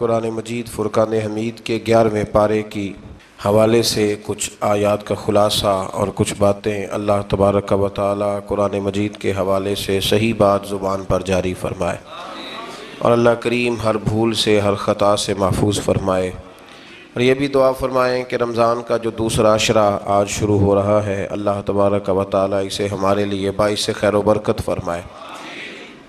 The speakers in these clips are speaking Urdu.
قرآن مجید فرقان حمید کے 11ویں پارے کی حوالے سے کچھ آیات کا خلاصہ اور کچھ باتیں اللہ تبارک و تعالی قرآن مجید کے حوالے سے صحیح بات زبان پر جاری فرمائے، اور اللہ کریم ہر بھول سے ہر خطا سے محفوظ فرمائے۔ اور یہ بھی دعا فرمائیں کہ رمضان کا جو دوسرا عشرہ آج شروع ہو رہا ہے، اللہ تبارک و تعالی اسے ہمارے لیے باعث خیر و برکت فرمائے۔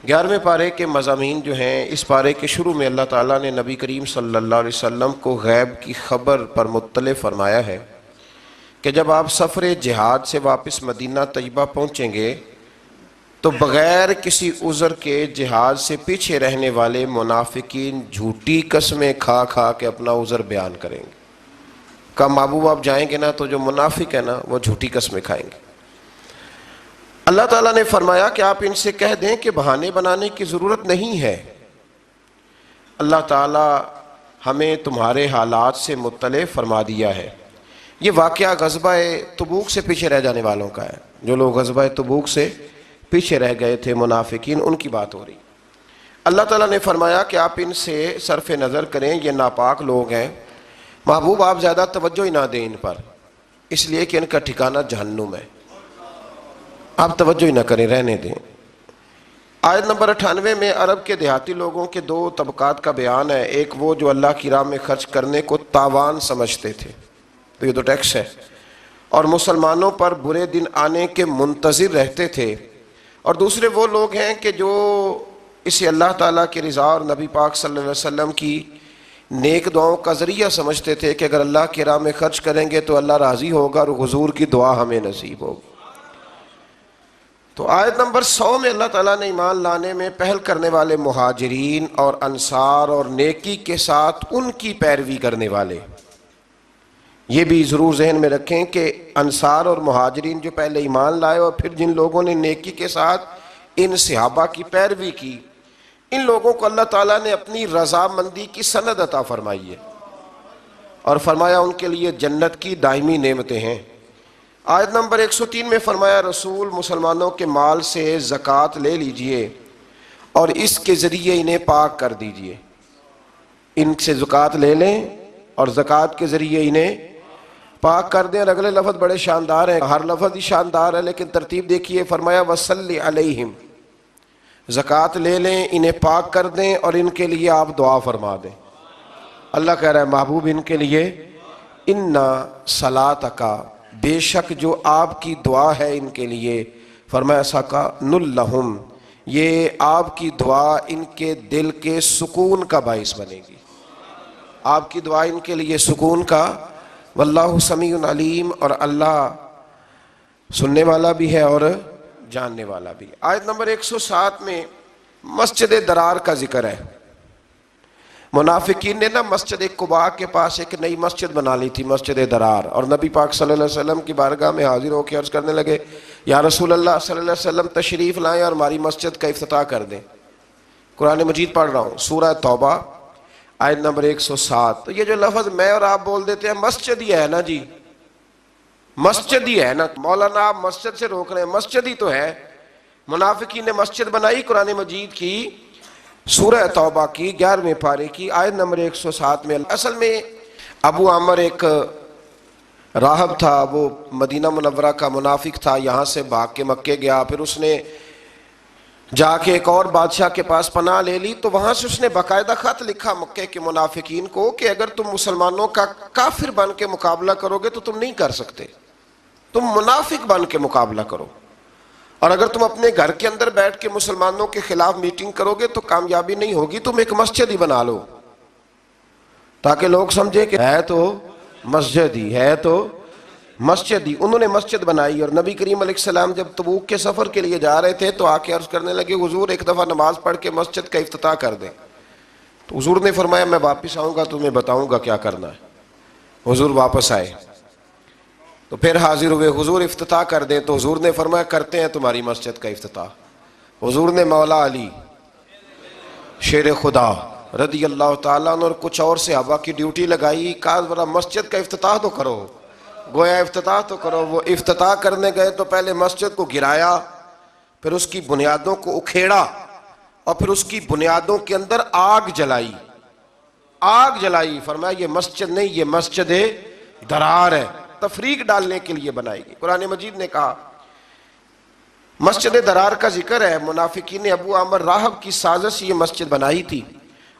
11ویں پارے کے مضامین جو ہیں، اس پارے کے شروع میں اللہ تعالیٰ نے نبی کریم صلی اللہ علیہ وسلم کو غیب کی خبر پر مطلع فرمایا ہے کہ جب آپ سفر جہاد سے واپس مدینہ طیبہ پہنچیں گے تو بغیر کسی عذر کے جہاد سے پیچھے رہنے والے منافقین جھوٹی قسمیں کھا کھا کے اپنا عذر بیان کریں گے۔ کہا محبوب آپ جائیں گے نا تو جو منافق ہے نا وہ جھوٹی قسمیں کھائیں گے۔ اللہ تعالیٰ نے فرمایا کہ آپ ان سے کہہ دیں کہ بہانے بنانے کی ضرورت نہیں ہے، اللہ تعالیٰ ہمیں تمہارے حالات سے مطلع فرما دیا ہے۔ یہ واقعہ غزوہ تبوک سے پیچھے رہ جانے والوں کا ہے، جو لوگ غزوہ تبوک سے پیچھے رہ گئے تھے منافقین، ان کی بات ہو رہی۔ اللہ تعالیٰ نے فرمایا کہ آپ ان سے صرف نظر کریں، یہ ناپاک لوگ ہیں، محبوب آپ زیادہ توجہ ہی نہ دیں ان پر، اس لیے کہ ان کا ٹھکانہ جہنم ہے، آپ توجہ ہی نہ کریں، رہنے دیں۔ آیت نمبر 98 میں عرب کے دیہاتی لوگوں کے دو طبقات کا بیان ہے، ایک وہ جو اللہ کی راہ میں خرچ کرنے کو تاوان سمجھتے تھے، تو یہ تو ٹیکس ہے، اور مسلمانوں پر برے دن آنے کے منتظر رہتے تھے، اور دوسرے وہ لوگ ہیں کہ جو اسے اللہ تعالیٰ کی رضا اور نبی پاک صلی اللہ علیہ وسلم کی نیک دعاؤں کا ذریعہ سمجھتے تھے کہ اگر اللہ کی راہ میں خرچ کریں گے تو اللہ راضی ہوگا اور حضور کی دعا ہمیں نصیب ہوگی۔ تو آیت نمبر 100 میں اللہ تعالیٰ نے ایمان لانے میں پہل کرنے والے مہاجرین اور انصار اور نیکی کے ساتھ ان کی پیروی کرنے والے، یہ بھی ضرور ذہن میں رکھیں کہ انصار اور مہاجرین جو پہلے ایمان لائے اور پھر جن لوگوں نے نیکی کے ساتھ ان صحابہ کی پیروی کی، ان لوگوں کو اللہ تعالیٰ نے اپنی رضامندی کی سند عطا فرمائی ہے، اور فرمایا ان کے لیے جنت کی دائمی نعمتیں ہیں۔ آیت نمبر 103 میں فرمایا رسول مسلمانوں کے مال سے زکوٰۃ لے لیجئے اور اس کے ذریعے انہیں پاک کر دیجئے، ان سے زکوٰۃ لے لیں اور زکوٰۃ کے ذریعے انہیں پاک کر دیں۔ اور اگلے لفظ بڑے شاندار ہیں، ہر لفظ ہی شاندار ہے لیکن ترتیب دیکھیے، فرمایا وَصَلِّ عَلَيْهِمْ، زکوٰۃ لے لیں، انہیں پاک کر دیں اور ان کے لیے آپ دعا فرما دیں۔ اللہ کہہ رہا ہے محبوب ان کے لیے اِنَّ صَلَاتَكَ، بے شک جو آپ کی دعا ہے ان کے لیے، فرمایا سَكَنٌ لَهُمْ، یہ آپ کی دعا ان کے دل کے سکون کا باعث بنے گی، آپ کی دعا ان کے لیے سکون کا، واللہ سمیع علیم، اور اللہ سننے والا بھی ہے اور جاننے والا بھی ہے۔ آیت نمبر 107 میں مسجد درار کا ذکر ہے۔ منافقین نے نا مسجد قباء کے پاس ایک نئی مسجد بنا لی تھی، مسجد درار، اور نبی پاک صلی اللہ علیہ وسلم کی بارگاہ میں حاضر ہو کے عرض کرنے لگے یا رسول اللہ صلی اللہ علیہ وسلم تشریف لائیں اور ہماری مسجد کا افتتاح کر دیں۔ قرآن مجید پڑھ رہا ہوں، سورہ توبہ آیت نمبر 107۔ تو یہ جو لفظ میں اور آپ بول دیتے ہیں مسجد ہی ہے نا جی، مسجد ہی ہے نا، مولانا آپ مسجد سے روک رہے ہیں، مسجد ہی تو ہے۔ منافقین نے مسجد بنائی قرآن مجید کی سورہ توبہ کی 11ویں پارے کی آیت نمبر 107 میں۔ اصل میں ابو عامر ایک راہب تھا، وہ مدینہ منورہ کا منافق تھا، یہاں سے بھاگ کے مکے گیا، پھر اس نے جا کے ایک اور بادشاہ کے پاس پناہ لے لی، تو وہاں سے اس نے باقاعدہ خط لکھا مکے کے منافقین کو کہ اگر تم مسلمانوں کا کافر بن کے مقابلہ کرو گے تو تم نہیں کر سکتے، تم منافق بن کے مقابلہ کرو، اور اگر تم اپنے گھر کے اندر بیٹھ کے مسلمانوں کے خلاف میٹنگ کرو گے تو کامیابی نہیں ہوگی، تم ایک مسجد ہی بنا لو تاکہ لوگ سمجھے کہ ہے تو مسجد ہی ہے، تو مسجد ہی۔ انہوں نے مسجد بنائی، اور نبی کریم علیہ السلام جب تبوک کے سفر کے لیے جا رہے تھے تو آ کے عرض کرنے لگے حضور ایک دفعہ نماز پڑھ کے مسجد کا افتتاح کر دیں، تو حضور نے فرمایا میں واپس آؤں گا تمہیں بتاؤں گا کیا کرنا ہے۔ حضور واپس آئے تو پھر حاضر ہوئے، حضور افتتاح کر دیں، تو حضور نے فرمایا کرتے ہیں تمہاری مسجد کا افتتاح۔ حضور نے مولا علی شیر خدا رضی اللہ تعالیٰ عنہ اور کچھ اور صحابہ کی ڈیوٹی لگائی، کہا ذرا مسجد کا افتتاح تو کرو، گویا افتتاح تو کرو۔ وہ افتتاح کرنے گئے تو پہلے مسجد کو گرایا، پھر اس کی بنیادوں کو اکھیڑا، اور پھر اس کی بنیادوں کے اندر آگ جلائی، آگ جلائی، فرمایا یہ مسجد نہیں، یہ مسجد درار ہے، تفریق ڈالنے کے لیے بنائی گئی۔ قرآن مجید نے کہا مسجد درار کا ذکر ہے، منافقین نے ابو عامر راہب کی سازش سے یہ مسجد بنائی تھی،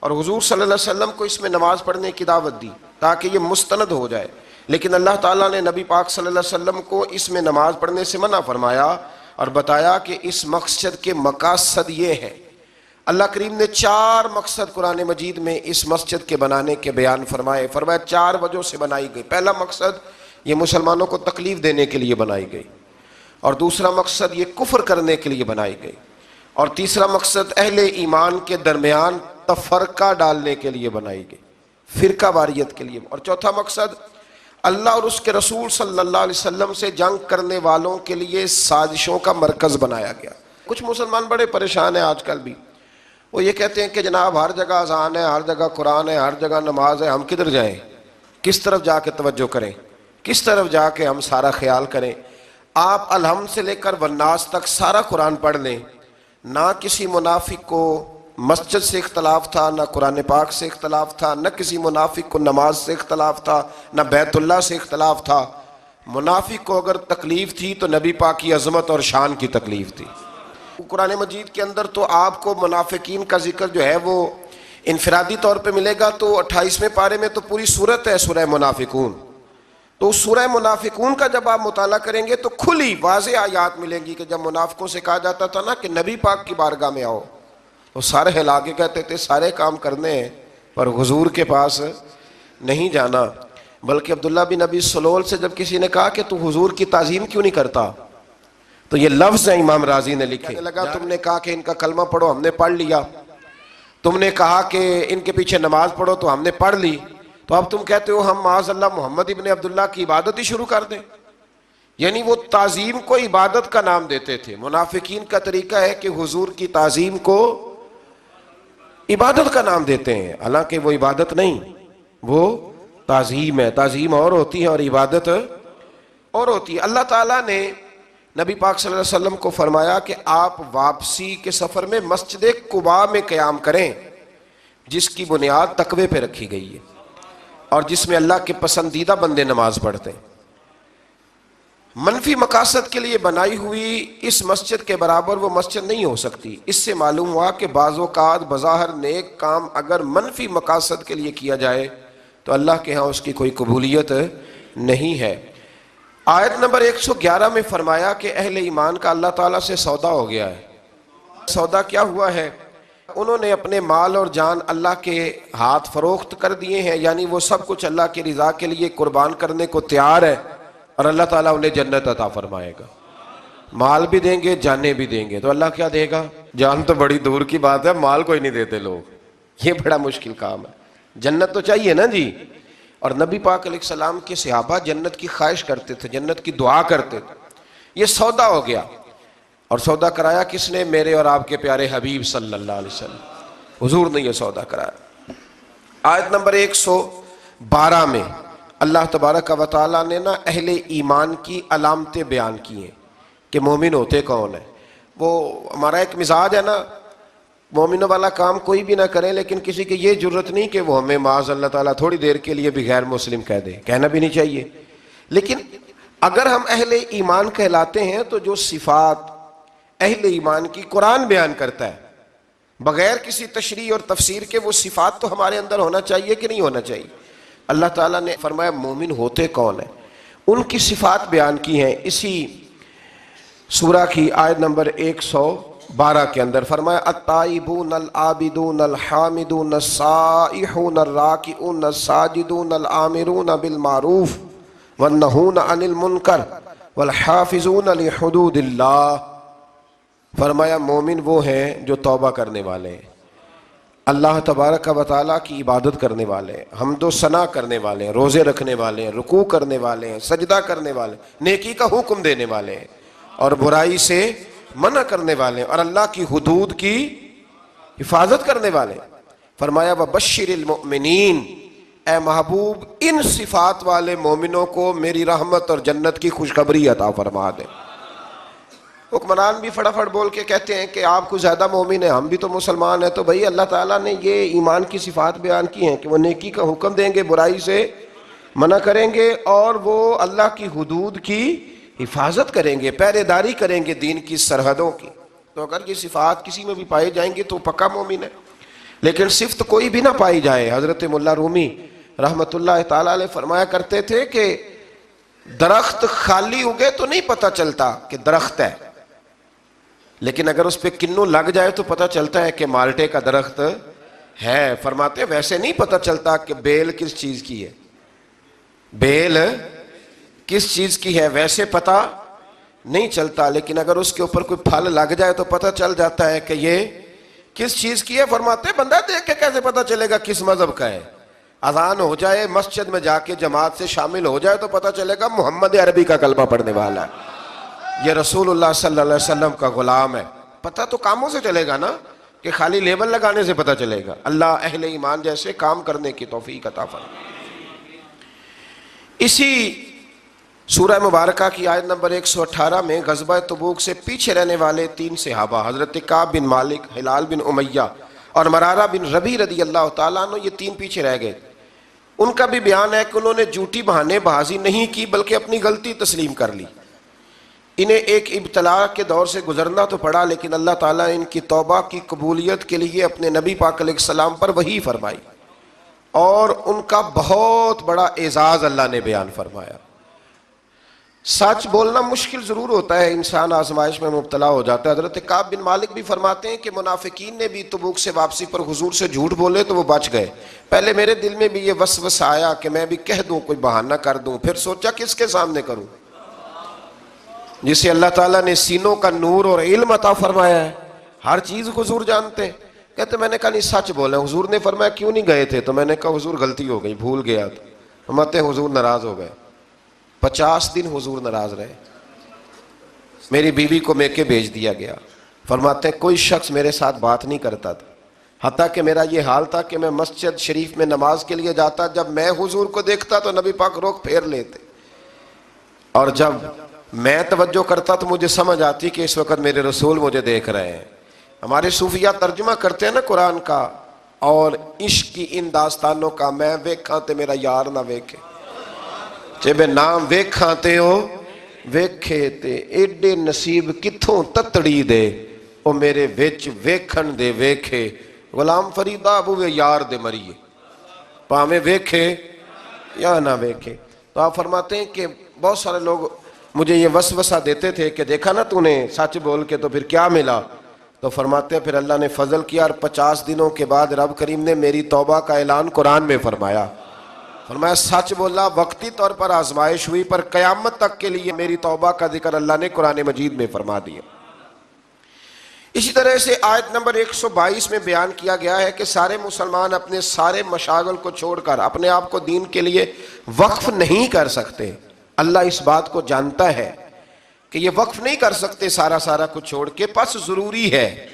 اور حضور صلی اللہ علیہ وسلم کو اس میں نماز پڑھنے کی دعوت دی تاکہ یہ مستند ہو جائے، لیکن اللہ تعالیٰ نے نبی پاک صلی اللہ علیہ وسلم کو اس میں نماز پڑھنے سے منع فرمایا اور بتایا کہ اس مقصد کے مقاصد یہ ہیں۔ اللہ کریم نے 4 مقصد قرآن مجید میں اس مسجد کے بنانے کے بیان فرمائے۔ فرمایا 4 وجہ سے بنائی گئی۔ پہلا مقصد یہ مسلمانوں کو تکلیف دینے کے لیے بنائی گئی، اور دوسرا مقصد یہ کفر کرنے کے لیے بنائی گئی، اور تیسرا مقصد اہل ایمان کے درمیان تفرقہ ڈالنے کے لیے بنائی گئی، فرقہ واریت کے لیے، اور چوتھا مقصد اللہ اور اس کے رسول صلی اللہ علیہ وسلم سے جنگ کرنے والوں کے لیے سازشوں کا مرکز بنایا گیا۔ کچھ مسلمان بڑے پریشان ہیں آج کل بھی، وہ یہ کہتے ہیں کہ جناب ہر جگہ اذان ہے، ہر جگہ قرآن ہے، ہر جگہ نماز ہے، ہم کدھر جائیں، کس طرف جا کے توجہ کریں، کس طرف جا کے ہم سارا خیال کریں۔ آپ الحمد سے لے کر والناس تک سارا قرآن پڑھ لیں، نہ کسی منافق کو مسجد سے اختلاف تھا، نہ قرآن پاک سے اختلاف تھا، نہ کسی منافق کو نماز سے اختلاف تھا، نہ بیت اللہ سے اختلاف تھا۔ منافق کو اگر تکلیف تھی تو نبی پاک کی عظمت اور شان کی تکلیف تھی۔ قرآن مجید کے اندر تو آپ کو منافقین کا ذکر جو ہے وہ انفرادی طور پہ ملے گا، تو 28ویں پارے میں تو پوری سورت ہے سورہ منافقون، تو اس سورہ منافقون کا جب آپ مطالعہ کریں گے تو کھلی واضح آیات ملیں گی کہ جب منافقوں سے کہا جاتا تھا نا کہ نبی پاک کی بارگاہ میں آؤ، وہ سارے ہلا کے کہتے تھے سارے کام کرنے ہیں پر حضور کے پاس نہیں جانا۔ بلکہ عبداللہ بن ابی سلول سے جب کسی نے کہا کہ تو حضور کی تعظیم کیوں نہیں کرتا، تو یہ لفظ ہے امام رازی نے لکھے، لگا تم نے کہا کہ ان کا کلمہ پڑھو، ہم نے پڑھ لیا، تم نے کہا کہ ان کے پیچھے نماز پڑھو تو ہم نے پڑھ لی، تو اب تم کہتے ہو ہم معاذ اللہ محمد ابن عبداللہ کی عبادت ہی شروع کر دیں۔ یعنی وہ تعظیم کو عبادت کا نام دیتے تھے۔ منافقین کا طریقہ ہے کہ حضور کی تعظیم کو عبادت کا نام دیتے ہیں، حالانکہ وہ عبادت نہیں، وہ تعظیم ہے۔ تعظیم اور ہوتی ہے اور عبادت اور ہوتی ہے۔ اللہ تعالیٰ نے نبی پاک صلی اللہ علیہ وسلم کو فرمایا کہ آپ واپسی کے سفر میں مسجد قباء میں قیام کریں، جس کی بنیاد تقوی پہ رکھی گئی ہے اور جس میں اللہ کے پسندیدہ بندے نماز پڑھتے ہیں۔ منفی مقاصد کے لیے بنائی ہوئی اس مسجد کے برابر وہ مسجد نہیں ہو سکتی۔ اس سے معلوم ہوا کہ بعض اوقات بظاہر نیک کام اگر منفی مقاصد کے لیے کیا جائے تو اللہ کے ہاں اس کی کوئی قبولیت نہیں ہے۔ آیت نمبر 111 میں فرمایا کہ اہل ایمان کا اللہ تعالیٰ سے سودا ہو گیا ہے۔ سودا کیا ہوا ہے؟ انہوں نے اپنے مال اور جان اللہ کے ہاتھ فروخت کر دیے ہیں، یعنی وہ سب کچھ اللہ کی رضا کے لیے قربان کرنے کو تیار ہے، اور اللہ تعالیٰ انہیں جنت عطا فرمائے گا۔ مال بھی دیں گے، جانیں بھی دیں گے، تو اللہ کیا دے گا؟ جان تو بڑی دور کی بات ہے، مال کوئی نہیں دیتے لوگ، یہ بڑا مشکل کام ہے۔ جنت تو چاہیے نا جی۔ اور نبی پاک علیہ السلام کے صحابہ جنت کی خواہش کرتے تھے، جنت کی دعا کرتے تھے۔ یہ سودا ہو گیا، اور سودا کرایا کس نے؟ میرے اور آپ کے پیارے حبیب صلی اللہ علیہ وسلم، حضور نے یہ سودا کرایا۔ آیت نمبر 112 میں اللہ تبارک و تعالیٰ نے نا اہل ایمان کی علامتیں بیان کی ہیں کہ مومن ہوتے کون ہیں۔ وہ ہمارا ایک مزاج ہے نا، مومنوں والا کام کوئی بھی نہ کرے، لیکن کسی کی یہ جرت نہیں کہ وہ ہمیں معاذ اللہ تعالیٰ تھوڑی دیر کے لیے بھی غیر مسلم کہہ دے، کہنا بھی نہیں چاہیے۔ لیکن اگر ہم اہل ایمان کہلاتے ہیں تو جو صفات اہل ایمان کی قرآن بیان کرتا ہے بغیر کسی تشریح اور تفسیر کے، وہ صفات تو ہمارے اندر ہونا چاہیے کہ نہیں ہونا چاہیے؟ اللہ تعالیٰ نے فرمایا مومن ہوتے کون ہیں، ان کی صفات بیان کی ہیں اسی سورہ کی آیت نمبر 112 کے اندر۔ فرمایا التائبون العابدون الحامدون السائحون الراکعون الساجدون الآمرون بالمعروف والنہون عن المنکر والحافظون لحدود اللہ۔ فرمایا مومن وہ ہیں جو توبہ کرنے والے ہیں، اللہ تبارک و تعالیٰ کی عبادت کرنے والے ہیں، حمد و ثنا کرنے والے ہیں، روزے رکھنے والے ہیں، رکوع کرنے والے ہیں، سجدہ کرنے والے ہیں، نیکی کا حکم دینے والے ہیں اور برائی سے منع کرنے والے ہیں، اور اللہ کی حدود کی حفاظت کرنے والے ہیں۔ فرمایا وبشر المؤمنین، اے محبوب ان صفات والے مومنوں کو میری رحمت اور جنت کی خوشخبری عطا فرما دے۔ حکمران بھی فٹافٹ بول کے کہتے ہیں کہ آپ کو زیادہ مومن ہیں، ہم بھی تو مسلمان ہیں. تو بھائی اللہ تعالیٰ نے یہ ایمان کی صفات بیان کی ہیں کہ وہ نیکی کا حکم دیں گے، برائی سے منع کریں گے، اور وہ اللہ کی حدود کی حفاظت کریں گے، پہرے داری کریں گے دین کی سرحدوں کی. تو اگر یہ صفات کسی میں بھی پائے جائیں گے تو پکا مومن ہے. لیکن صفت کوئی بھی نہ پائی جائے. حضرت مولا رومی رحمت اللہ تعالیٰ علیہ فرمایا کرتے تھے کہ درخت خالی اگے تو نہیں پتہ چلتا کہ درخت ہے، لیکن اگر اس پہ کنوں لگ جائے تو پتہ چلتا ہے کہ مالٹے کا درخت ہے. فرماتے ویسے نہیں پتہ چلتا کہ بیل کس چیز کی ہے، بیل کس چیز کی ہے ویسے پتہ نہیں چلتا، لیکن اگر اس کے اوپر کوئی پھل لگ جائے تو پتہ چل جاتا ہے کہ یہ کس چیز کی ہے. فرماتے بندہ دیکھ کے کیسے پتہ چلے گا کس مذہب کا ہے؟ اذان ہو جائے، مسجد میں جا کے جماعت سے شامل ہو جائے تو پتہ چلے گا محمد عربی کا کلمہ پڑھنے والا ہے، یہ رسول اللہ صلی اللہ علیہ وسلم کا غلام ہے. پتہ تو کاموں سے چلے گا نا، کہ خالی لیبل لگانے سے پتہ چلے گا. اللہ اہل ایمان جیسے کام کرنے کی توفیق عطا فرمائے. اسی سورہ مبارکہ کی آیت نمبر 118 میں غزوہ تبوک سے پیچھے رہنے والے 3 صحابہ حضرت کعب بن مالک، ہلال بن امیہ اور مرارہ بن ربیع رضی اللہ تعالیٰ عنہ، یہ 3 پیچھے رہ گئے. ان کا بھی بیان ہے کہ انہوں نے جھوٹی بہانے بازی نہیں کی بلکہ اپنی غلطی تسلیم کر لی. انہیں ایک ابتلا کے دور سے گزرنا تو پڑا، لیکن اللہ تعالیٰ نے ان کی توبہ کی قبولیت کے لیے اپنے نبی پاک علیہ السلام پر وحی فرمائی، اور ان کا بہت بڑا اعزاز اللہ نے بیان فرمایا. سچ بولنا مشکل ضرور ہوتا ہے، انسان آزمائش میں مبتلا ہو جاتا ہے. حضرت کعب بن مالک بھی فرماتے ہیں کہ منافقین نے بھی تبوک سے واپسی پر حضور سے جھوٹ بولے تو وہ بچ گئے. پہلے میرے دل میں بھی یہ وسوسہ آیا کہ میں بھی کہہ دوں، کوئی بہانہ کر دوں، پھر سوچا کس کے سامنے کروں؟ جسے اللہ تعالیٰ نے سینوں کا نور اور علم عطا فرمایا ہے، ہر چیز حضور جانتے ہیں. کہتے میں نے کہا نہیں سچ بولے. حضور نے فرمایا کیوں نہیں گئے تھے؟ تو میں نے کہا حضور غلطی ہو گئی، بھول گیا تھا. فرماتے حضور ناراض ہو گئے. 50 دن حضور ناراض رہے. میری بیوی کو میکے بھیج دیا گیا. فرماتے ہیں کوئی شخص میرے ساتھ بات نہیں کرتا تھا، حتیٰ کہ میرا یہ حال تھا کہ میں مسجد شریف میں نماز کے لیے جاتا، جب میں حضور کو دیکھتا تو نبی پاک روک پھیر لیتے، اور جب میں توجہ کرتا تو مجھے سمجھ آتی کہ اس وقت میرے رسول مجھے دیکھ رہے ہیں. ہمارے صوفیہ ترجمہ کرتے ہیں نا قرآن کا اور عشق کی ان داستانوں کا، میں ویکھاں تے میرا یار نہ ویکھے، جے میں نام ویکھاں تے ہو ویکھے تے ایڈے نصیب کتھوں تتڑی دے او میرے وچ ویکھن دے ویکھے. غلام فریدہ ابوے یار دے مریے پاویں ویکھے یا نہ ویکھے. تو آپ فرماتے ہیں کہ بہت سارے لوگ مجھے یہ وسوسہ دیتے تھے کہ دیکھا نا تو نے سچ بول کے تو پھر کیا ملا؟ تو فرماتے ہیں پھر اللہ نے فضل کیا اور 50 دنوں کے بعد رب کریم نے میری توبہ کا اعلان قرآن میں فرمایا. فرمایا سچ بولا، وقتی طور پر آزمائش ہوئی، پر قیامت تک کے لیے میری توبہ کا ذکر اللہ نے قرآن مجید میں فرما دیا. اسی طرح سے آیت نمبر 122 میں بیان کیا گیا ہے کہ سارے مسلمان اپنے سارے مشاغل کو چھوڑ کر اپنے آپ کو دین کے لیے وقف نہیں کر سکتے. اللہ اس بات کو جانتا ہے کہ یہ وقف نہیں کر سکتے سارا کچھ چھوڑ کے. پس ضروری ہے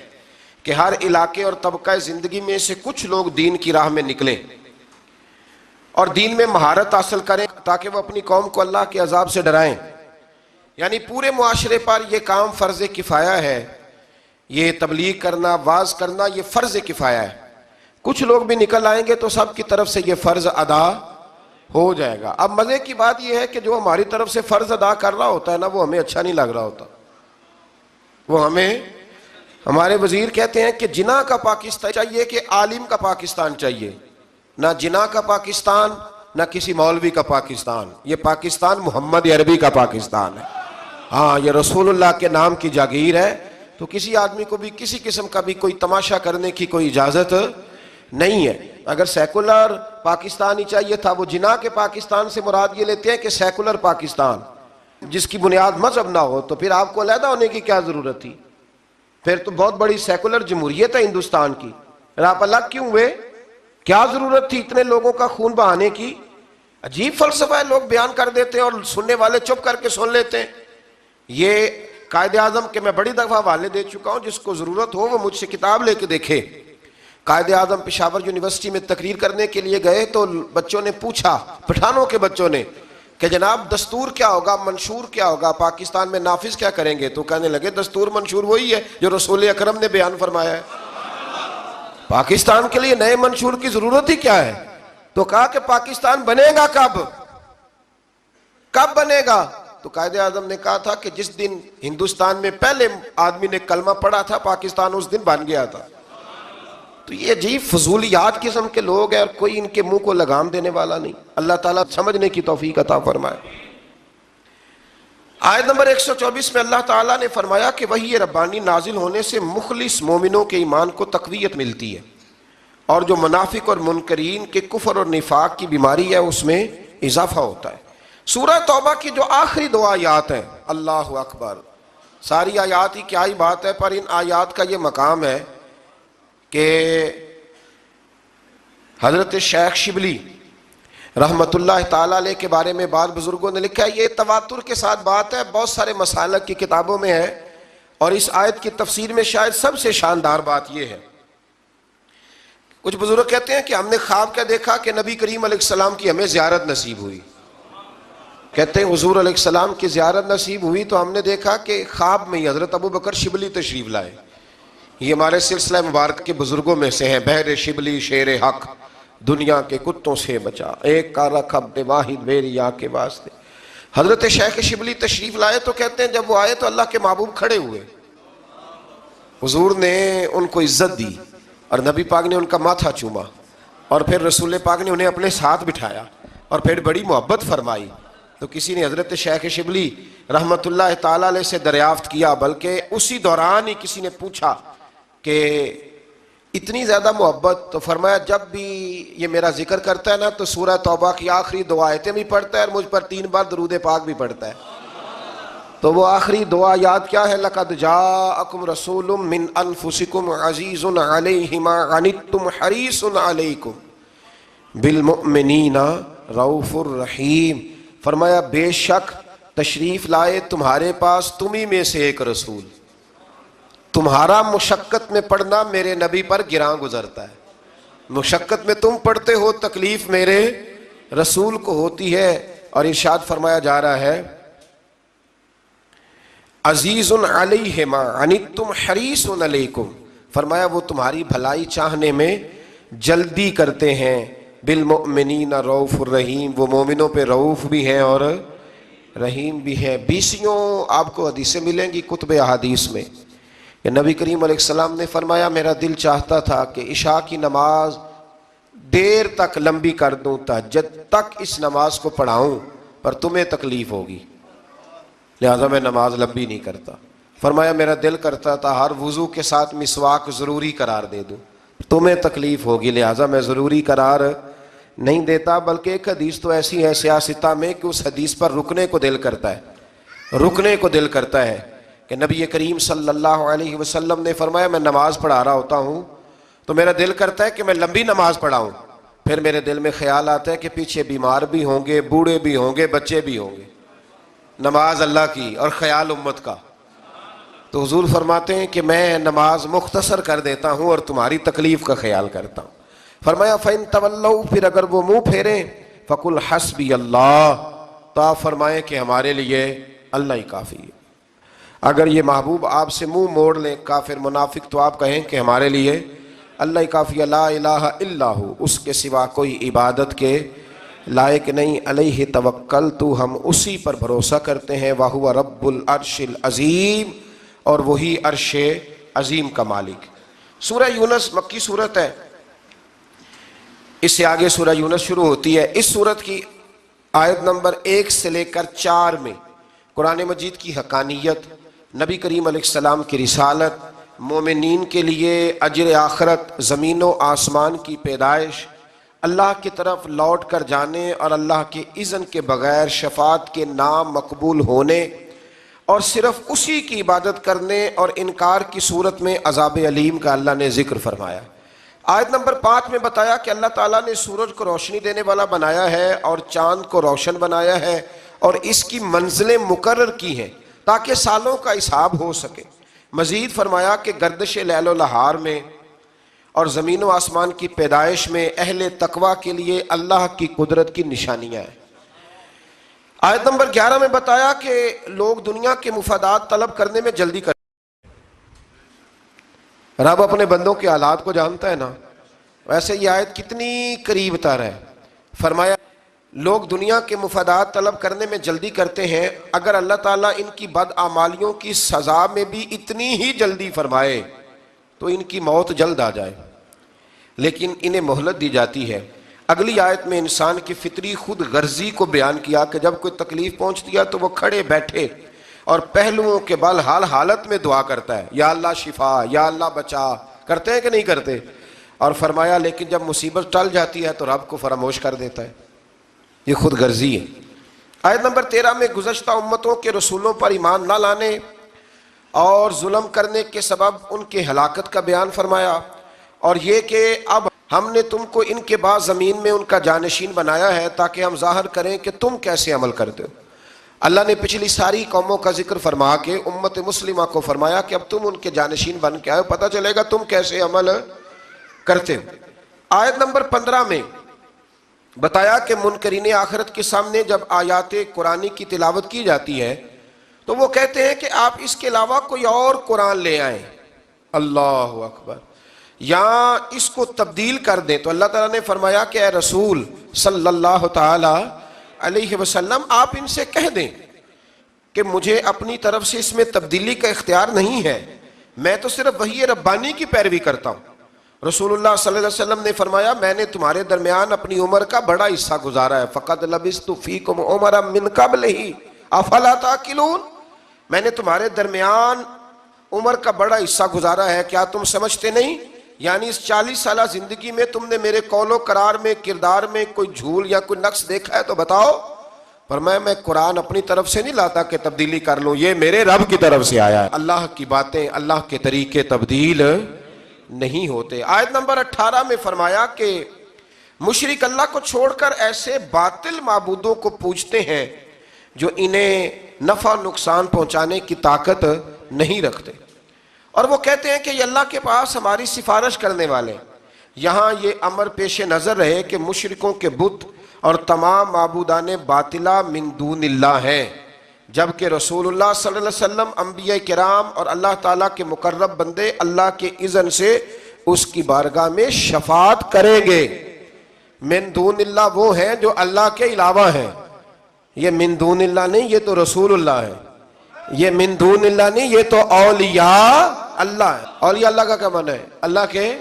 کہ ہر علاقے اور طبقہ زندگی میں سے کچھ لوگ دین کی راہ میں نکلیں اور دین میں مہارت حاصل کریں تاکہ وہ اپنی قوم کو اللہ کے عذاب سے ڈرائیں. یعنی پورے معاشرے پر یہ کام فرض کفایہ ہے، یہ تبلیغ کرنا، واعظ کرنا یہ فرض کفایہ ہے. کچھ لوگ بھی نکل آئیں گے تو سب کی طرف سے یہ فرض ادا ہو جائے گا. اب مزے کی بات یہ ہے کہ جو ہماری طرف سے فرض ادا کر رہا ہوتا ہے نا، وہ ہمیں اچھا نہیں لگ رہا ہوتا. وہ ہمارے وزیر کہتے ہیں کہ جناح کا پاکستان چاہیے کہ عالم کا پاکستان چاہیے، نہ جناح کا پاکستان نہ کسی مولوی کا پاکستان. یہ پاکستان محمد عربی کا پاکستان ہے. ہاں یہ رسول اللہ کے نام کی جاگیر ہے، تو کسی آدمی کو بھی کسی قسم کا بھی کوئی تماشا کرنے کی کوئی اجازت نہیں ہے. اگر سیکولر پاکستان ہی چاہیے تھا، وہ جناح کے پاکستان سے مراد یہ لیتے ہیں کہ سیکولر پاکستان جس کی بنیاد مذہب نہ ہو، تو پھر آپ کو علیحدہ ہونے کی کیا ضرورت تھی؟ پھر تو بہت بڑی سیکولر جمہوریت ہے ہندوستان کی، پھر آپ الگ کیوں ہوئے؟ کیا ضرورت تھی اتنے لوگوں کا خون بہانے کی؟ عجیب فلسفہ ہے، لوگ بیان کر دیتے ہیں اور سننے والے چپ کر کے سن لیتے ہیں. یہ قائد اعظم کے میں بڑی دفعہ حوالے دے چکا ہوں، جس کو ضرورت ہو وہ مجھ سے کتاب لے کے دیکھے. قائد اعظم پشاور یونیورسٹی میں تقریر کرنے کے لیے گئے تو بچوں نے پوچھا، پٹھانوں کے بچوں نے، کہ جناب دستور کیا ہوگا، منشور کیا ہوگا، پاکستان میں نافذ کیا کریں گے؟ تو کہنے لگے دستور منشور وہی ہے جو رسول اکرم نے بیان فرمایا ہے، پاکستان کے لیے نئے منشور کی ضرورت ہی کیا ہے؟ تو کہا کہ پاکستان بنے گا کب بنے گا؟ تو قائد اعظم نے کہا تھا کہ جس دن ہندوستان میں پہلے آدمی نے کلمہ پڑھا تھا پاکستان اس دن بن گیا تھا۔ تو یہ عجیب فضولیات قسم کے لوگ ہیں اور کوئی ان کے منہ کو لگام دینے والا نہیں۔ اللہ تعالیٰ سمجھنے کی توفیق عطا فرمائے۔ آیت نمبر 124 میں اللہ تعالیٰ نے فرمایا کہ وحی ربانی نازل ہونے سے مخلص مومنوں کے ایمان کو تقویت ملتی ہے، اور جو منافق اور منکرین کے کفر اور نفاق کی بیماری ہے اس میں اضافہ ہوتا ہے۔ سورہ توبہ کی جو آخری دو آیات ہیں، اللہ اکبر، ساری آیات ہی کیا ہی بات ہے، پر ان آیات کا یہ مقام ہے کہ حضرت شیخ شبلی رحمت اللہ تعالیٰ علیہ کے بارے میں بعض بزرگوں نے لکھا ہے، یہ تواتر کے ساتھ بات ہے، بہت سارے مسالک کی کتابوں میں ہے، اور اس آیت کی تفسیر میں شاید سب سے شاندار بات یہ ہے۔ کچھ بزرگ کہتے ہیں کہ ہم نے خواب کیا دیکھا کہ نبی کریم علیہ السلام کی ہمیں زیارت نصیب ہوئی۔ کہتے ہیں حضور علیہ السلام کی زیارت نصیب ہوئی تو ہم نے دیکھا کہ خواب میں ہی حضرت ابو بکر شبلی تشریف لائے۔ یہ ہمارے سلسلہ مبارک کے بزرگوں میں سے ہیں، بہر شبلی شیر حق دنیا کے کتوں سے بچا، ایک کا رکھ عبد واحد میری یا کے واسطے۔ حضرت شیخ شبلی تشریف لائے تو کہتے ہیں جب وہ آئے تو اللہ کے محبوب کھڑے ہوئے، حضور نے ان کو عزت دی اور نبی پاک نے ان کا ماتھا چوما، اور پھر رسول پاک نے انہیں اپنے ساتھ بٹھایا اور پھر بڑی محبت فرمائی۔ تو کسی نے حضرت شیخ شبلی رحمت اللہ تعالیٰ علیہ سے دریافت کیا، بلکہ اسی دوران ہی کسی نے پوچھا کہ اتنی زیادہ محبت، تو فرمایا جب بھی یہ میرا ذکر کرتا ہے نا تو سورہ توبہ کی آخری دو آیتیں بھی پڑھتا ہے اور مجھ پر 3 بار درود پاک بھی پڑھتا ہے۔ تو وہ آخری دو آیات کیا ہے؟ لَقَدْ جَاءَكُمْ رَسُولٌ مِّنْ أَنفُسِكُمْ عَزِيزٌ عَلَيْهِ مَا عَنِتُّمْ حَرِيصٌ عَلَيْكُمْ بِالْمُؤْمِنِينَ رَءُوفٌ رَحِيمٌ۔ فرمایا بے شک تشریف لائے تمہارے پاس تمہیں میں سے ایک رسول، تمہارا مشقت میں پڑھنا میرے نبی پر گراں گزرتا ہے، مشقت میں تم پڑھتے ہو، تکلیف میرے رسول کو ہوتی ہے۔ اور ارشاد فرمایا جا رہا ہے عزیز علیہ ما عنتم حریص علیکم، فرمایا وہ تمہاری بھلائی چاہنے میں جلدی کرتے ہیں، بالمؤمنین رؤوف الرحیم، وہ مومنوں پہ رؤوف بھی ہیں اور رحیم بھی ہیں۔ 20 آپ کو حدیثیں ملیں گی کتب احادیث میں کہ نبی کریم علیہ السلام نے فرمایا میرا دل چاہتا تھا کہ عشاء کی نماز دیر تک لمبی کر دوں، تہجد تک اس نماز کو پڑھاؤں، پر تمہیں تکلیف ہوگی لہذا میں نماز لمبی نہیں کرتا۔ فرمایا میرا دل کرتا تھا ہر وضو کے ساتھ مسواک ضروری قرار دے دوں، تمہیں تکلیف ہوگی لہذا میں ضروری قرار نہیں دیتا۔ بلکہ ایک حدیث تو ایسی ہے سیاستہ میں کہ اس حدیث پر رکنے کو دل کرتا ہے، رکنے کو دل کرتا ہے کہ نبی کریم صلی اللہ علیہ وسلم نے فرمایا میں نماز پڑھا رہا ہوتا ہوں تو میرا دل کرتا ہے کہ میں لمبی نماز پڑھاؤں، پھر میرے دل میں خیال آتا ہے کہ پیچھے بیمار بھی ہوں گے، بوڑھے بھی ہوں گے، بچے بھی ہوں گے، نماز اللہ کی اور خیال امت کا۔ تو حضور فرماتے ہیں کہ میں نماز مختصر کر دیتا ہوں اور تمہاری تکلیف کا خیال کرتا ہوں۔ فرمایا فَإِن تَوَلَّوْا، پھر اگر وہ منہ پھیریں، فَقُلْ حَسْبِيَ اللَّهُ، تو آپ فرمائیں کہ ہمارے لیے اللہ ہی کافی ہے۔ اگر یہ محبوب آپ سے منہ موڑ لیں کافر منافق تو آپ کہیں کہ ہمارے لیے اللہ ہی کافی ہے، لا الہ الا ہو، اس کے سوا کوئی عبادت کے لائق نہیں، علیہ توکلت، ہم اسی پر بھروسہ کرتے ہیں، وَهُوَ رَبُّ الْعَرْشِ الْعَظِيمِ، اور وہی عرش عظیم کا مالک۔ سورہ یونس مکی سورت ہے، اس سے آگے سورہ یونس شروع ہوتی ہے۔ اس سورت کی آیت نمبر 1 سے لے کر 4 میں قرآن مجید کی حقانیت، نبی کریم علیہ السلام کی رسالت، مومنین کے لیے اجر آخرت، زمین و آسمان کی پیدائش، اللہ کی طرف لوٹ کر جانے اور اللہ کے اذن کے بغیر شفاعت کے نام مقبول ہونے اور صرف اسی کی عبادت کرنے اور انکار کی صورت میں عذاب علیم کا اللہ نے ذکر فرمایا۔ آیت نمبر 5 میں بتایا کہ اللہ تعالیٰ نے سورج کو روشنی دینے والا بنایا ہے اور چاند کو روشن بنایا ہے اور اس کی منزلیں مقرر کی ہیں تاکہ سالوں کا حساب ہو سکے۔ مزید فرمایا کہ گردش لیل و نہار میں اور زمین و آسمان کی پیدائش میں اہل تقوی کے لیے اللہ کی قدرت کی نشانیاں ہیں۔ آیت نمبر 11 میں بتایا کہ لوگ دنیا کے مفادات طلب کرنے میں جلدی کرتے ہیں۔ رب اپنے بندوں کے حالات کو جانتا ہے نا، ویسے یہ آیت کتنی قریب تر ہے۔ فرمایا لوگ دنیا کے مفادات طلب کرنے میں جلدی کرتے ہیں، اگر اللہ تعالیٰ ان کی بدعمالیوں کی سزا میں بھی اتنی ہی جلدی فرمائے تو ان کی موت جلد آ جائے، لیکن انہیں مہلت دی جاتی ہے۔ اگلی آیت میں انسان کی فطری خود غرضی کو بیان کیا کہ جب کوئی تکلیف پہنچتی ہے تو وہ کھڑے بیٹھے اور پہلوؤں کے بل حالت میں دعا کرتا ہے، یا اللہ شفا، یا اللہ بچا، کرتے ہیں کہ نہیں کرتے؟ اور فرمایا لیکن جب مصیبت ٹل جاتی ہے تو رب کو فراموش کر دیتا ہے۔ یہ خود غرضی ہے۔ آیت نمبر 13 میں گزشتہ امتوں کے رسولوں پر ایمان نہ لانے اور ظلم کرنے کے سبب ان کے ہلاکت کا بیان فرمایا، اور یہ کہ اب ہم نے تم کو ان کے بعد زمین میں ان کا جانشین بنایا ہے تاکہ ہم ظاہر کریں کہ تم کیسے عمل کرتے ہو۔ اللہ نے پچھلی ساری قوموں کا ذکر فرما کے امت مسلمہ کو فرمایا کہ اب تم ان کے جانشین بن کے آئے، پتہ چلے گا تم کیسے عمل کرتے ہو۔ آیت نمبر 15 میں بتایا کہ منکرین آخرت کے سامنے جب آیات قرآنی کی تلاوت کی جاتی ہے تو وہ کہتے ہیں کہ آپ اس کے علاوہ کوئی اور قرآن لے آئیں، اللہ اکبر، یا اس کو تبدیل کر دیں۔ تو اللہ تعالیٰ نے فرمایا کہ اے رسول صلی اللہ تعالی علیہ وسلم آپ ان سے کہہ دیں کہ مجھے اپنی طرف سے اس میں تبدیلی کا اختیار نہیں ہے، میں تو صرف وحی ربانی کی پیروی کرتا ہوں۔ رسول اللہ صلی اللہ علیہ وسلم نے فرمایا میں نے تمہارے درمیان اپنی عمر کا بڑا حصہ گزارا ہے، فقد لبثت فیکم عمرا من قبلہ افلا تعقلون، میں نے تمہارے درمیان عمر کا بڑا حصہ گزارا ہے، کیا تم سمجھتے نہیں؟ یعنی اس 40 سالہ زندگی میں تم نے میرے قول و قرار میں، کردار میں کوئی جھول یا کوئی نقص دیکھا ہے تو بتاؤ۔ فرمایا میں قرآن اپنی طرف سے نہیں لاتا کہ تبدیلی کر لوں، یہ میرے رب کی طرف سے آیا ہے۔ اللہ کی باتیں، اللہ کے طریقے تبدیل نہیں ہوتے۔ آیت نمبر 18 میں فرمایا کہ مشرک اللہ کو چھوڑ کر ایسے باطل معبودوں کو پوجتے ہیں جو انہیں نفع نقصان پہنچانے کی طاقت نہیں رکھتے، اور وہ کہتے ہیں کہ یہ اللہ کے پاس ہماری سفارش کرنے والے ہیں۔ یہاں یہ امر پیش نظر رہے کہ مشرکوں کے بت اور تمام معبودان باطلہ من دون اللہ ہیں، جبکہ رسول اللہ صلی اللہ علیہ وسلم، انبیاء کرام اور اللہ تعالیٰ کے مقرب بندے اللہ کے اذن سے اس کی بارگاہ میں شفاعت کریں گے۔ من دون اللہ وہ ہیں جو اللہ کے علاوہ ہیں، یہ من دون اللہ نہیں، یہ تو رسول اللہ ہے، یہ من دون اللہ نہیں، یہ تو اولیاء اللہ ہے۔ اولیاء اللہ کا کیا معنی ہے؟ اللہ کے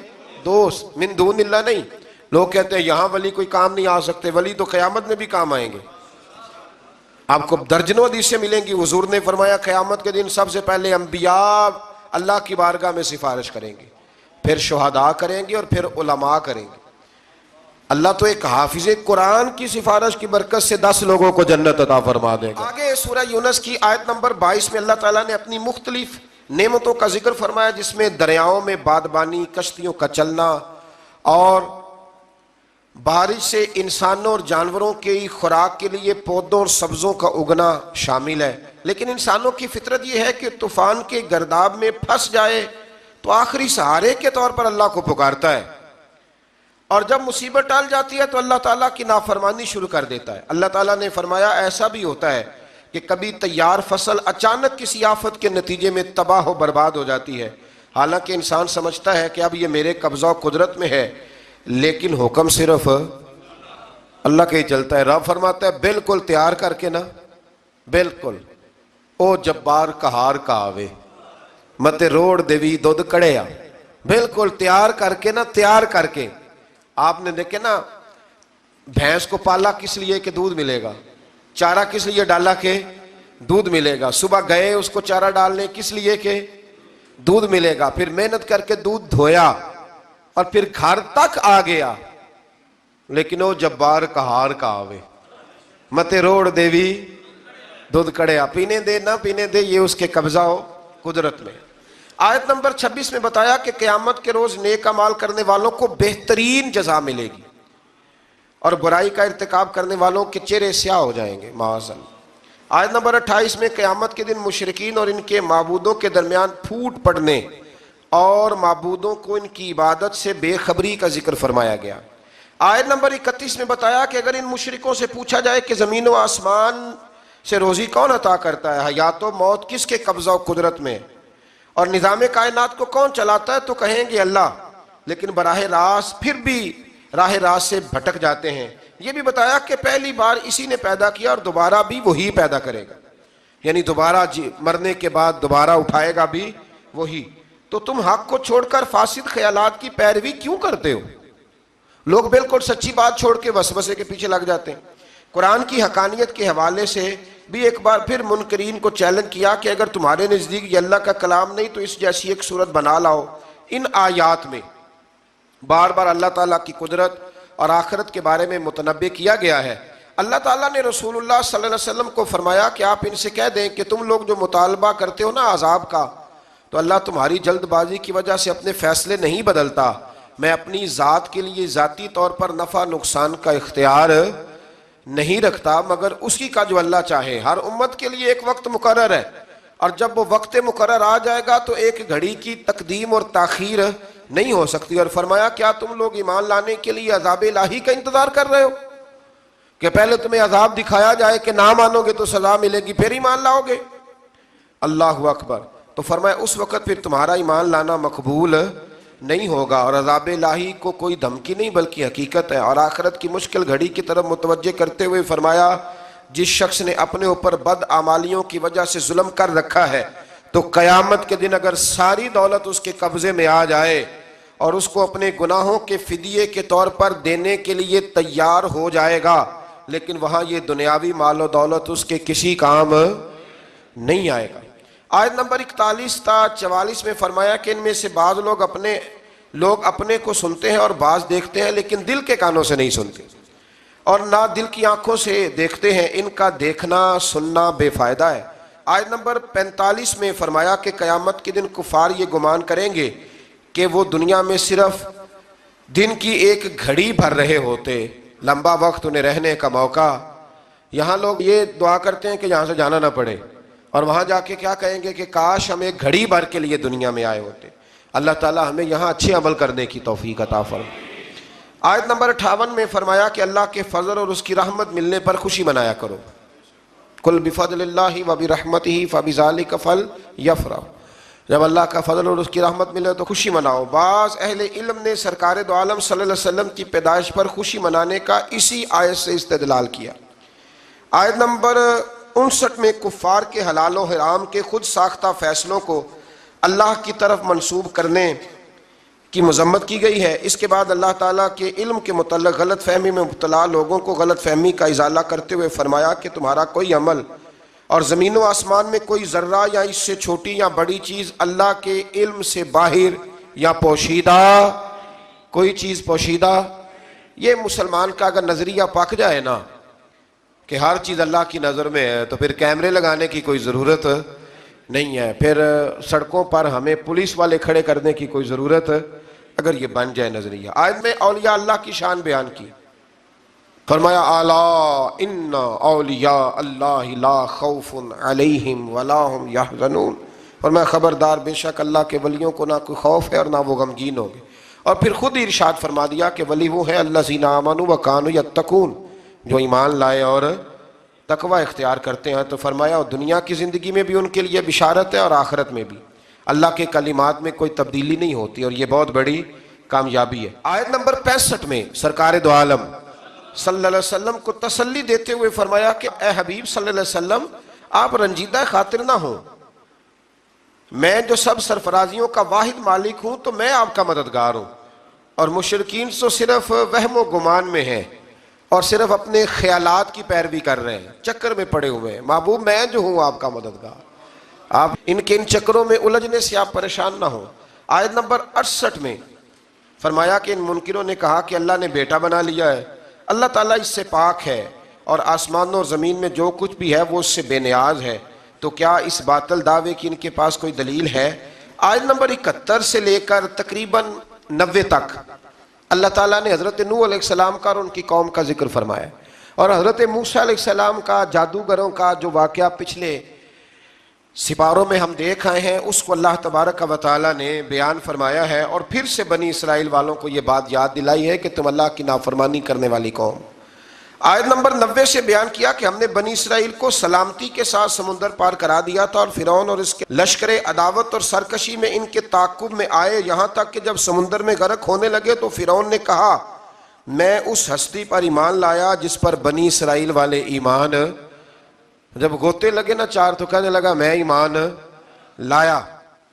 دوست، من دون اللہ نہیں۔ لوگ کہتے ہیں یہاں ولی کوئی کام نہیں آ سکتے، ولی تو قیامت میں بھی کام آئیں گے۔ آپ کو درجنوں حدیثیں ملیں گی، حضور نے فرمایا قیامت کے دن سب سے پہلے انبیاء اللہ کی بارگاہ میں سفارش کریں گے، پھر شہداء کریں گے، اور پھر علماء کریں گے۔ اللہ تو ایک حافظ قرآن کی سفارش کی برکت سے 10 لوگوں کو جنت عطا فرما دے گا۔ آگے سورہ یونس کی آیت نمبر 22 میں اللہ تعالیٰ نے اپنی مختلف نعمتوں کا ذکر فرمایا، جس میں دریاؤں میں بادبانی، کشتیوں کا چلنا اور بارش سے انسانوں اور جانوروں کی خوراک کے لیے پودوں اور سبزوں کا اگنا شامل ہے۔ لیکن انسانوں کی فطرت یہ ہے کہ طوفان کے گرداب میں پھنس جائے تو آخری سہارے کے طور پر اللہ کو پکارتا ہے، اور جب مصیبت ٹال جاتی ہے تو اللہ تعالیٰ کی نافرمانی شروع کر دیتا ہے۔ اللہ تعالیٰ نے فرمایا ایسا بھی ہوتا ہے کہ کبھی تیار فصل اچانک کسی آفت کے نتیجے میں تباہ و برباد ہو جاتی ہے، حالانکہ انسان سمجھتا ہے کہ اب یہ میرے قبضہ و قدرت میں ہے، لیکن حکم صرف اللہ کا ہی چلتا ہے۔ رب فرماتا ہے بالکل تیار کر کے نا، بالکل او جبار کہار کا آوے متے روڑ دیوی دودھ کڑے آ، بالکل تیار کر کے نا، تیار کر کے۔ آپ نے دیکھے نا بھینس کو پالا کس لیے کہ دودھ ملے گا، چارہ کس لیے ڈالا کہ دودھ ملے گا، صبح گئے اس کو چارہ ڈالنے کس لیے کہ دودھ ملے گا، پھر محنت کر کے دودھ دھویا اور پھر گھر تک آ گیا، لیکن وہ جبار کہار کا آوے متے روڑ دیوی دودھ کڑیا، پینے دے نہ پینے دے یہ اس کے قبضہ ہو قدرت میں۔ آیت نمبر 26 میں بتایا کہ قیامت کے روز نیک اعمال کرنے والوں کو بہترین جزا ملے گی، اور برائی کا ارتکاب کرنے والوں کے چہرے سیاہ ہو جائیں گے معاذ اللہ۔ آیت نمبر 28 میں قیامت کے دن مشرکین اور ان کے معبودوں کے درمیان پھوٹ پڑنے اور معبودوں کو ان کی عبادت سے بے خبری کا ذکر فرمایا گیا۔ آیت نمبر 31 میں بتایا کہ اگر ان مشرکوں سے پوچھا جائے کہ زمین و آسمان سے روزی کون عطا کرتا ہے؟ حیات و موت کس کے قبضہ و قدرت میں؟ اور نظام کائنات کو کون چلاتا ہے؟ تو کہیں گے اللہ، لیکن براہ راست پھر بھی راہ راست سے بھٹک جاتے ہیں۔ یہ بھی بتایا کہ پہلی بار اسی نے پیدا کیا اور دوبارہ بھی وہی پیدا کرے گا، یعنی دوبارہ مرنے کے بعد دوبارہ اٹھائے گا بھی وہی۔ تو تم حق کو چھوڑ کر فاسد خیالات کی پیروی کیوں کرتے ہو؟ لوگ بالکل سچی بات چھوڑ کے وسوسے کے پیچھے لگ جاتے ہیں۔ قرآن کی حقانیت کے حوالے سے بھی ایک بار پھر منکرین کو چیلنج کیا کہ اگر تمہارے نزدیک یہ اللہ کا کلام نہیں تو اس جیسی ایک صورت بنا لاؤ۔ ان آیات میں بار بار اللہ تعالیٰ کی قدرت اور آخرت کے بارے میں متنبع کیا گیا ہے۔ اللہ تعالیٰ نے رسول اللہ صلی اللہ علیہ وسلم کو فرمایا کہ آپ ان سے کہہ دیں کہ تم لوگ جو مطالبہ کرتے ہو نا عذاب کا، تو اللہ تمہاری جلد بازی کی وجہ سے اپنے فیصلے نہیں بدلتا۔ میں اپنی ذات کے لیے ذاتی طور پر نفع نقصان کا اختیار نہیں رکھتا مگر اسی کا جو اللہ چاہے۔ ہر امت کے لیے ایک وقت مقرر ہے، اور جب وہ وقت مقرر آ جائے گا تو ایک گھڑی کی تقدیم اور تاخیر نہیں ہو سکتی۔ اور فرمایا کیا تم لوگ ایمان لانے کے لیے عذاب الہی کا انتظار کر رہے ہو کہ پہلے تمہیں عذاب دکھایا جائے کہ نہ مانو گے تو سزا ملے گی پھر ایمان لاؤ گے؟ اللہ اکبر۔ تو فرمایا اس وقت پھر تمہارا ایمان لانا مقبول نہیں ہوگا، اور عذاب الہی کو کوئی دھمکی نہیں بلکہ حقیقت ہے۔ اور آخرت کی مشکل گھڑی کی طرف متوجہ کرتے ہوئے فرمایا جس شخص نے اپنے اوپر بد اعمالیوں کی وجہ سے ظلم کر رکھا ہے تو قیامت کے دن اگر ساری دولت اس کے قبضے میں آ جائے اور اس کو اپنے گناہوں کے فدیے کے طور پر دینے کے لیے تیار ہو جائے گا، لیکن وہاں یہ دنیاوی مال و دولت اس کے کسی کام نہیں آئے گا۔ آیت نمبر 41 تا 44 میں فرمایا کہ ان میں سے بعض لوگ اپنے کو سنتے ہیں اور بعض دیکھتے ہیں، لیکن دل کے کانوں سے نہیں سنتے اور نہ دل کی آنکھوں سے دیکھتے ہیں، ان کا دیکھنا سننا بے فائدہ ہے۔ آیت نمبر 45 میں فرمایا کہ قیامت کے دن کفار یہ گمان کریں گے کہ وہ دنیا میں صرف دن کی ایک گھڑی بھر رہے ہوتے، لمبا وقت انہیں رہنے کا موقع۔ یہاں لوگ یہ دعا کرتے ہیں کہ یہاں سے جانا نہ پڑے، اور وہاں جا کے کیا کہیں گے کہ کاش ہم ایک گھڑی بھر کے لیے دنیا میں آئے ہوتے۔ اللہ تعالیٰ ہمیں یہاں اچھے عمل کرنے کی توفیق عطا فرمائے۔ آیت نمبر 58 میں فرمایا کہ اللہ کے فضل اور اس کی رحمت ملنے پر خوشی منایا کرو۔ قل بفضل اللہ وبرحمتہ فبذلک فلیفرحوا، جب اللہ کا فضل اور اس کی رحمت ملے تو خوشی مناؤ۔ بعض اہل علم نے سرکار دو عالم صلی اللہ علیہ وسلم کی پیدائش پر خوشی منانے کا اسی آیت سے استدلال کیا۔ آیت نمبر 59 میں کفار کے حلال و حرام کے خود ساختہ فیصلوں کو اللہ کی طرف منسوب کرنے کی مذمت کی گئی ہے۔ اس کے بعد اللہ تعالیٰ کے علم کے متعلق غلط فہمی میں مبتلا لوگوں کو غلط فہمی کا ازالہ کرتے ہوئے فرمایا کہ تمہارا کوئی عمل اور زمین و آسمان میں کوئی ذرہ یا اس سے چھوٹی یا بڑی چیز اللہ کے علم سے باہر یا پوشیدہ، کوئی چیز پوشیدہ، یہ مسلمان کا اگر نظریہ پک جائے نا کہ ہر چیز اللہ کی نظر میں ہے تو پھر کیمرے لگانے کی کوئی ضرورت نہیں ہے، پھر سڑکوں پر ہمیں پولیس والے کھڑے کرنے کی کوئی ضرورت اگر یہ بن جائے نظریہ۔ آیت میں اولیاء اللہ کی شان بیان کی، فرمایا الا ان اولیاء اللہ لا خوف علیہم ولا هم یحزنون، فرمایا خبردار بے شک اللہ کے ولیوں کو نہ کوئی خوف ہے اور نہ وہ غمگین ہوں گے۔ اور پھر خود ہی ارشاد فرما دیا کہ ولی وہ ہے الذین آمنوا وکانوا یتقون، جو ایمان لائے اور تقوی اختیار کرتے ہیں۔ تو فرمایا دنیا کی زندگی میں بھی ان کے لیے بشارت ہے اور آخرت میں بھی، اللہ کے کلمات میں کوئی تبدیلی نہیں ہوتی، اور یہ بہت بڑی کامیابی ہے۔ آیت نمبر 65 میں سرکار دو عالم صلی اللہ علیہ وسلم کو تسلی دیتے ہوئے فرمایا کہ اے حبیب صلی اللہ علیہ وسلم آپ رنجیدہ خاطر نہ ہوں، میں جو سب سرفرازیوں کا واحد مالک ہوں تو میں آپ کا مددگار ہوں، اور مشرکین تو صرف وہم و گمان میں ہیں اور صرف اپنے خیالات کی پیروی کر رہے ہیں، چکر میں پڑے ہوئے ہیں۔ محبوب میں جو ہوں آپ کا مددگار، آپ ان چکروں میں الجھنے سے آپ پریشان نہ ہوں۔ آیت نمبر 68 میں فرمایا کہ ان منکروں نے کہا کہ اللہ نے بیٹا بنا لیا ہے، اللہ تعالیٰ اس سے پاک ہے اور آسمانوں اور زمین میں جو کچھ بھی ہے وہ اس سے بے نیاز ہے، تو کیا اس باطل دعوے کی ان کے پاس کوئی دلیل ہے؟ آیت نمبر 71 سے لے کر تقریباً 90 تک اللہ تعالیٰ نے حضرت نوح علیہ السلام کا اور ان کی قوم کا ذکر فرمایا، اور حضرت موسیٰ علیہ السلام کا جادوگروں کا جو واقعہ پچھلے سپاروں میں ہم دیکھ آئے ہیں اس کو اللہ تبارک و تعالیٰ نے بیان فرمایا ہے، اور پھر سے بنی اسرائیل والوں کو یہ بات یاد دلائی ہے کہ تم اللہ کی نافرمانی کرنے والی قوم۔ آیت نمبر 90 سے بیان کیا کہ ہم نے بنی اسرائیل کو سلامتی کے ساتھ سمندر پار کرا دیا تھا، اور فرعون اور اس کے لشکر عداوت اور سرکشی میں ان کے تعاقب میں آئے، یہاں تک کہ جب سمندر میں غرق ہونے لگے تو فرعون نے کہا میں اس ہستی پر ایمان لایا جس پر بنی اسرائیل والے ایمان، جب غوطے لگے نا چار تو کہنے لگا میں ایمان لایا،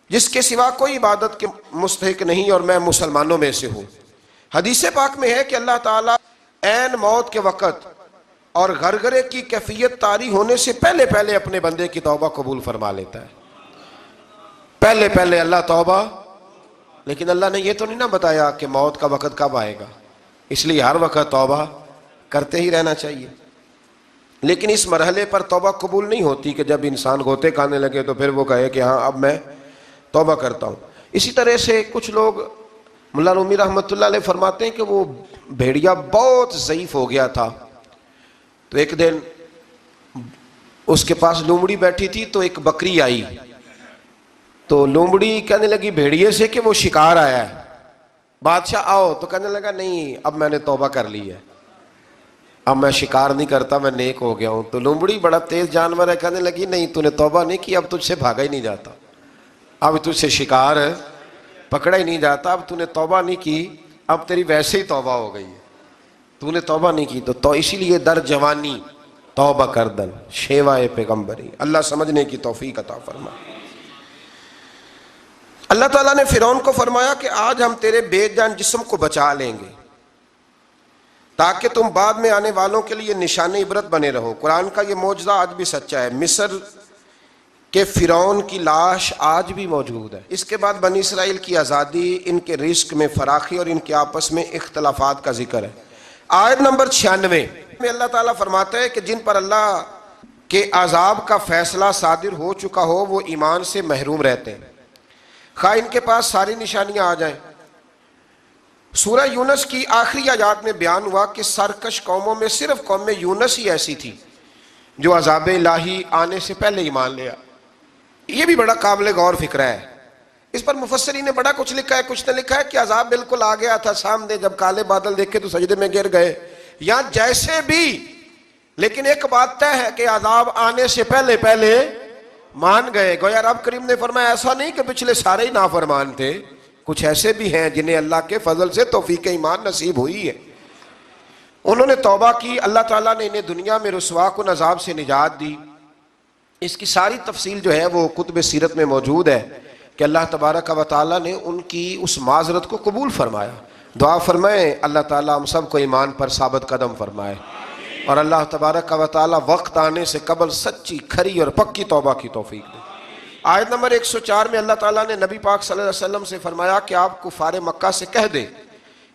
جس کے سوا کوئی عبادت کے مستحق نہیں اور میں مسلمانوں میں سے ہوں۔ حدیث پاک میں ہے کہ اللہ تعالیٰ عین موت کے وقت اور غرغرے کی کیفیت طاری ہونے سے پہلے پہلے اپنے بندے کی توبہ قبول فرما لیتا ہے، پہلے پہلے اللہ توبہ، لیکن اللہ نے یہ تو نہیں نہ بتایا کہ موت کا وقت کب آئے گا، اس لیے ہر وقت توبہ کرتے ہی رہنا چاہیے۔ لیکن اس مرحلے پر توبہ قبول نہیں ہوتی کہ جب انسان غوطے کھانے لگے تو پھر وہ کہے کہ ہاں اب میں توبہ کرتا ہوں۔ اسی طرح سے کچھ لوگ، مولانا رومی رحمۃ اللہ علیہ فرماتے ہیں کہ وہ بھیڑیا بہت ضعیف ہو گیا تھا، تو ایک دن اس کے پاس لومڑی بیٹھی تھی تو ایک بکری آئی، تو لومڑی کہنے لگی بھیڑیے سے کہ وہ شکار آیا ہے، بادشاہ آؤ، تو کہنے لگا نہیں اب میں نے توبہ کر لی ہے، اب میں شکار نہیں کرتا، میں نیک ہو گیا ہوں۔ تو لومڑی بڑا تیز جانور ہے، کہنے لگی نہیں تو نے توبہ نہیں کی، اب تجھ سے بھاگا ہی نہیں جاتا، اب تجھ سے شکار پکڑا ہی نہیں جاتا، اب تو نے توبہ نہیں کی، اب تیری ویسے ہی توبہ ہو گئی ہے، تو نے توبہ نہیں کی تو اسی لیے در جوانی توبہ کردن شیوائے پیغمبری۔ اللہ سمجھنے کی توفیق عطا فرمائے۔ اللہ تعالیٰ نے فرعون کو فرمایا کہ آج ہم تیرے بے جان جسم کو بچا لیں گے تاکہ تم بعد میں آنے والوں کے لیے نشان عبرت بنے رہو۔ قرآن کا یہ معجزہ آج بھی سچا ہے، مصر کہ فرعون کی لاش آج بھی موجود ہے۔ اس کے بعد بنی اسرائیل کی آزادی، ان کے رزق میں فراخی اور ان کے آپس میں اختلافات کا ذکر ہے۔ آیت نمبر 96 میں اللہ تعالیٰ فرماتا ہے کہ جن پر اللہ کے عذاب کا فیصلہ صادر ہو چکا ہو وہ ایمان سے محروم رہتے ہیں، خواہ ان کے پاس ساری نشانیاں آ جائیں۔ سورہ یونس کی آخری آیات میں بیان ہوا کہ سرکش قوموں میں صرف قوم یونس ہی ایسی تھی جو عذاب الہی آنے سے پہلے ایمان لیا۔ یہ بھی بڑا قابل غور فکر ہے، اس پر مفسرین نے بڑا کچھ لکھا ہے۔ کچھ نے لکھا ہے کہ عذاب بالکل آ گیا تھا سامنے، جب کالے بادل دیکھے تو سجدے میں گر گئے، یا جیسے بھی، لیکن ایک بات طے ہے کہ عذاب آنے سے پہلے پہلے مان گئے۔ گویا رب کریم نے فرمایا ایسا نہیں کہ پچھلے سارے ہی نافرمان تھے، کچھ ایسے بھی ہیں جنہیں اللہ کے فضل سے توفیق ایمان نصیب ہوئی ہے، انہوں نے توبہ کی، اللہ تعالیٰ نے انہیں دنیا میں رسوا کن عذاب سے نجات دی۔ اس کی ساری تفصیل جو ہے وہ کتب سیرت میں موجود ہے کہ اللہ تبارک و تعالیٰ نے ان کی اس معذرت کو قبول فرمایا۔ دعا فرمائیں اللہ تعالیٰ ہم سب کو ایمان پر ثابت قدم فرمائے، اور اللہ تبارک و تعالیٰ وقت آنے سے قبل سچی کھری اور پکی توبہ کی توفیق دے۔ آیت نمبر 104 میں اللہ تعالیٰ نے نبی پاک صلی اللہ علیہ وسلم سے فرمایا کہ آپ کفار مکہ سے کہہ دیں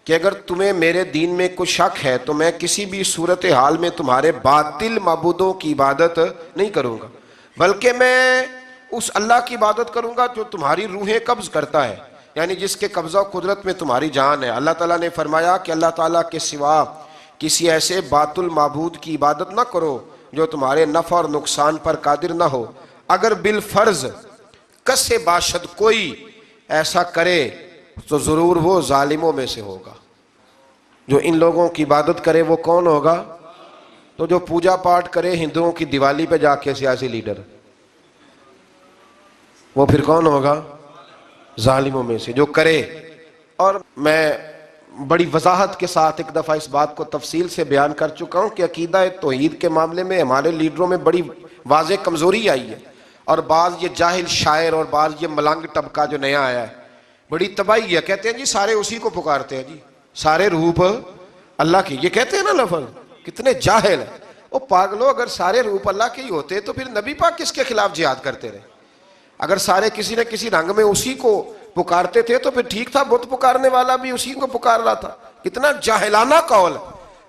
کہ اگر تمہیں میرے دین میں کچھ شک ہے تو میں کسی بھی صورتحال میں تمہارے باطل معبودوں کی عبادت نہیں کروں گا، بلکہ میں اس اللہ کی عبادت کروں گا جو تمہاری روحیں قبض کرتا ہے، یعنی جس کے قبضہ و قدرت میں تمہاری جان ہے۔ اللہ تعالیٰ نے فرمایا کہ اللہ تعالیٰ کے سوا کسی ایسے باطل معبود کی عبادت نہ کرو جو تمہارے نفع اور نقصان پر قادر نہ ہو، اگر بالفرض کسے باشد کوئی ایسا کرے تو ضرور وہ ظالموں میں سے ہوگا۔ جو ان لوگوں کی عبادت کرے وہ کون ہوگا؟ تو جو پوجا پاٹ کرے ہندوؤں کی دیوالی پہ جا کے سیاسی لیڈر، وہ پھر کون ہوگا؟ ظالموں میں سے جو کرے۔ اور میں بڑی وضاحت کے ساتھ ایک دفعہ اس بات کو تفصیل سے بیان کر چکا ہوں کہ عقیدہ توحید کے معاملے میں ہمارے لیڈروں میں بڑی واضح کمزوری آئی ہے، اور بعض یہ جاہل شاعر اور بعض یہ ملنگ طبقہ جو نیا آیا ہے بڑی تباہی ہے، کہتے ہیں جی سارے اسی کو پکارتے ہیں، جی سارے روپ اللہ کی، یہ کہتے ہیں نا لفظ، کتنے جاہل ہیں۔ وہ پاگلو، اگر سارے روپ اللہ کے ہی ہوتے تو پھر نبی پاک کس کے خلاف جہاد کرتے رہے؟ اگر سارے کسی نہ کسی رنگ میں اسی کو پکارتے تھے تو پھر ٹھیک تھا، بت پکارنے والا بھی اسی کو پکار رہا تھا۔ کتنا جاہلانہ قول ہے۔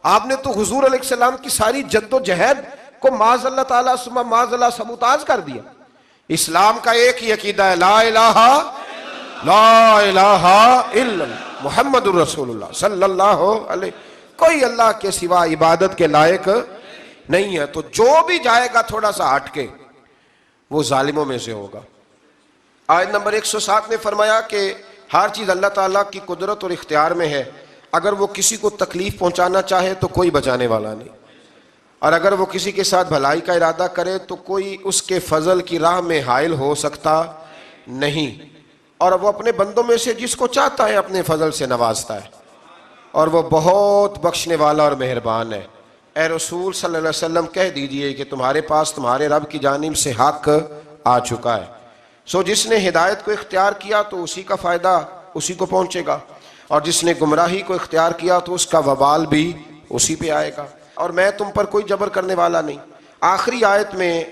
آپ نے تو حضور علیہ السلام کی ساری جد و جہد کو معاذ اللہ تعالیٰ ثم معاذ اللہ سبوتاز کر دیا۔ اسلام کا ایک ہی عقیدہ ہے، لا الہ الا محمد الرسول اللہ صلی اللہ علیہ، کوئی اللہ کے سوا عبادت کے لائق نہیں ہے۔ تو جو بھی جائے گا تھوڑا سا ہٹ کے وہ ظالموں میں سے ہوگا۔ آیت نمبر 107 نے فرمایا کہ ہر چیز اللہ تعالیٰ کی قدرت اور اختیار میں ہے، اگر وہ کسی کو تکلیف پہنچانا چاہے تو کوئی بچانے والا نہیں۔ اور اگر وہ کسی کے ساتھ بھلائی کا ارادہ کرے تو کوئی اس کے فضل کی راہ میں حائل ہو سکتا نہیں، اور وہ اپنے بندوں میں سے جس کو چاہتا ہے اپنے فضل سے نوازتا ہے، اور وہ بہت بخشنے والا اور مہربان ہے۔ اے رسول صلی اللہ علیہ وسلم کہہ دیجئے کہ تمہارے پاس تمہارے رب کی جانب سے حق آ چکا ہے، سو جس نے ہدایت کو اختیار کیا تو اسی کا فائدہ اسی کو پہنچے گا، اور جس نے گمراہی کو اختیار کیا تو اس کا وبال بھی اسی پہ آئے گا، اور میں تم پر کوئی جبر کرنے والا نہیں۔ آخری آیت میں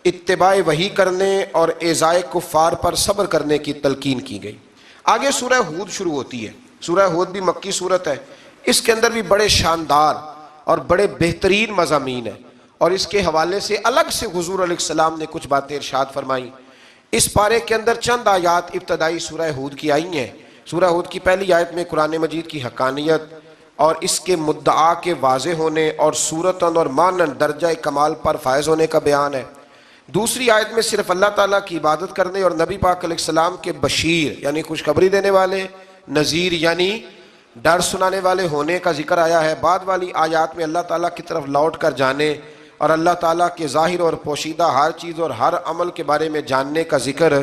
اتباع وحی کرنے اور ایذائے کفار پر صبر کرنے کی تلقین کی گئی۔ آگے سورہ ہود شروع ہوتی ہے۔ سورہ ہود بھی مکی صورت ہے، اس کے اندر بھی بڑے شاندار اور بڑے بہترین مضامین ہیں، اور اس کے حوالے سے الگ سے حضور علیہ السلام نے کچھ باتیں ارشاد فرمائی۔ اس پارے کے اندر چند آیات ابتدائی سورہ ہود کی آئی ہیں۔ سورہ ہود کی پہلی آیت میں قرآن مجید کی حقانیت اور اس کے مدعا کے واضح ہونے اور صورتاً اور معنن درجہ کمال پر فائز ہونے کا بیان ہے۔ دوسری آیت میں صرف اللہ تعالیٰ کی عبادت کرنے اور نبی پاک علیہ السلام کے بشیر یعنی خوشخبری دینے والے، نذیر یعنی ڈر سنانے والے ہونے کا ذکر آیا ہے۔ بعد والی آیات میں اللہ تعالیٰ کی طرف لوٹ کر جانے اور اللہ تعالیٰ کے ظاہر اور پوشیدہ ہر چیز اور ہر عمل کے بارے میں جاننے کا ذکر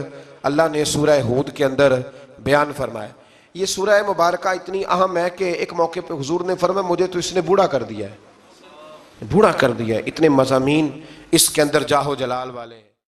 اللہ نے سورہ ہود کے اندر بیان فرمایا۔ یہ سورہ مبارکہ اتنی اہم ہے کہ ایک موقع پہ حضور نے فرمایا مجھے تو اس نے بوڑھا کر دیا ہے، بوڑھا کر دیا ہے، اتنے مضامین اس کے اندر جاہ و جلال والے ہیں۔